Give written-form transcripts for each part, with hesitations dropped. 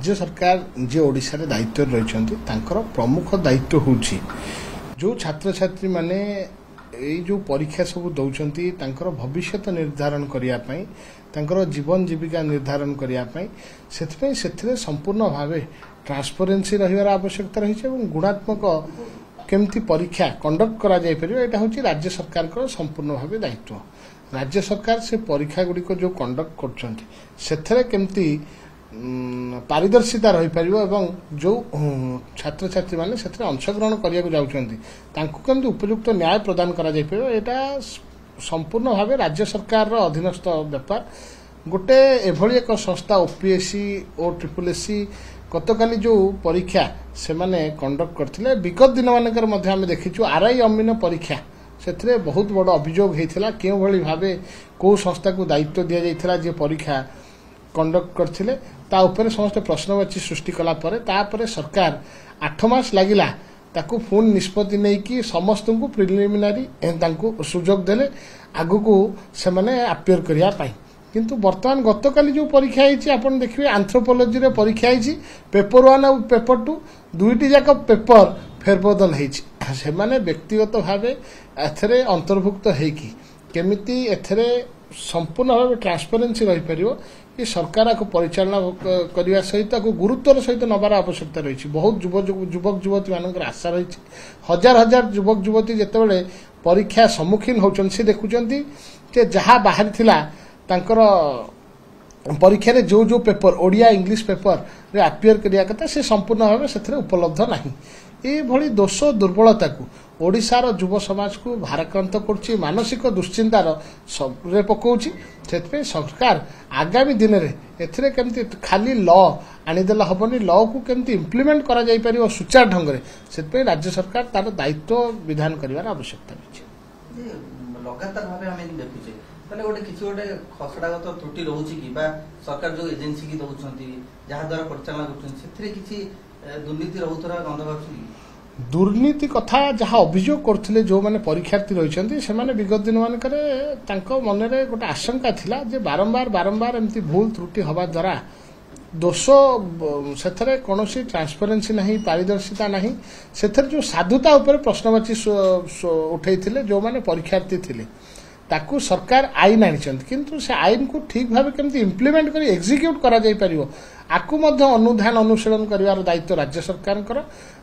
राज्य सरकार जे ओडिशा रे दायित्व रही प्रमुख दायित्व होउछि जो छात्र छात्री माने जो परीक्षा सब दौरान भविष्य निर्धारण करने जीवन जीविका निर्धारण करने से संपूर्ण भाव ट्रांसपेरेंसी रही आवश्यकता रही गुणात्मक केमती परीक्षा कंडक्ट करा जाय परिबो एटा होची राज्य सरकार को संपूर्ण भाव दायित्व। राज्य सरकार से परीक्षा गुडी को जो कंडक्ट करछंती सेथरे केमती पारदर्शिता रही परिबो एवं जो छात्र छात्री माने सेथरे अंशग्रहण करिया को जाउछंती तांको केमती उपयुक्त न्याय प्रदान करा जाय परिबो एटा संपूर्ण भाव राज्य सरकार रो अधीनस्थ व्यापार। गोटे एभली एक संस्था ओपीएससी और ट्रिपलएससी गतकाली जो परीक्षा से माने कंडक्ट करथिले विगत दिन मानकर मध्ये हम देखिछु आरआई अमीन परीक्षा सेथरे बहुत बड़ अभियोग हेतिला केउ भली भाबे को संस्था को दायित्व दिया जायथिला जे परीक्षा कंडक्ट करथिले ता ऊपर समस्त प्रश्नवाची सृष्टि कला परे तापरे सरकार 8 मास लागिला ताकू फोन निष्पत्ति नै कि समस्त को प्रिलिमिनरी तांको सुजोग देले आगु को से माने अपियर करिया पाई किंतु वर्तमान गतकाली जो परीक्षा होती आप देखिए एंथ्रोपोलॉजी रे परीक्षा होती पेपर 1 और पेपर 2 दुईटी जाक पेपर फेरबदल होती माने व्यक्तिगत भाव एथरे अंतर्भुक्त होगी केमिति एथरे संपूर्ण भाव ट्रांसपेरेंसी रही पारिबो कि सरकार को परिचालना करने सहित गुरुत्वर सहित नबार आवश्यकता रही। बहुत युवक युवती मान आशा रही हजार हजार युवक युवती जितेबाला परीक्षा सम्मुखीन होती से देखुंट जहाँ बाहरी थिला तांकर परीक्षा रे जो पेपर ओडिया इंग्लिश पेपर रे अपियर करिया कथा से संपूर्ण भाव से उपलब्ध नहीं। ये भली दोष दुर्बलता को ओडिशार युव समाज को भाराक्रांत कर मानसिक दुश्चिंतार रे पकाउछि से सरकार आगामी दिन में एथरे केमती खाली लॉ आनीदेला हबनी लॉ को केमती इम्प्लीमेंट करा जाय परिबो सुचार ढंग से राज्य सरकार तार दायित्व विधान करिवार आवश्यकता रही। लगातार भाव हम देखुचे माने गोटे किसी गोटे खसड़ागत त्रुटि रोचे कि सरकार जो एजेंसी की दौरान जहाँ द्वारा परिचालना कर किसी दुर्नीति रोथरा गंध बाछुनी दुर्नीति कथा जहाँ अभियोग करथिले जो माने परीक्षार्थी रहिसंती से माने विगत दिन मानकरे तांको मन रे गोटे आशंका थिला जे बारंबार एमती भूल त्रुटि हवा द्वारा दोष से कौनसी ट्रांसपेरेंसी नहीं पारदर्शिता नहीं से जो साधुता उपर प्रश्नवाची उठे जो माने परीक्षार्थी थिले ताकू सरकार आईन आनिछंती किंतु से आईन को ठीक भाव केमती इम्प्लीमेंट करी एग्जीक्यूट करा जाय परिबो आकु मध्य अनुधान अनुशीलन करिवार दायित्व राज्य सरकार।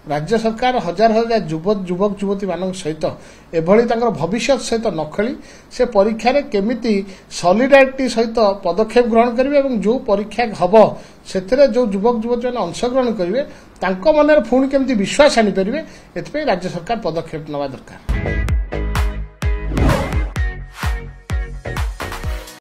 राज्य सरकार हजार हजार युवक युवती मान सहित एभली तांकर भविष्य सहित न खेली से परीक्षा रे केमिति सॉलिडारिटी सहित पदक्षेप ग्रहण करिवे एवं जो परीक्षा हबो सेथरे जो युवक युवती मान अंशग्रहण करिवे तांको मनरे पुणी केमिति विश्वास आनी परिवे एथपे राज्य सरकार पदक्षेप नवा दरकार।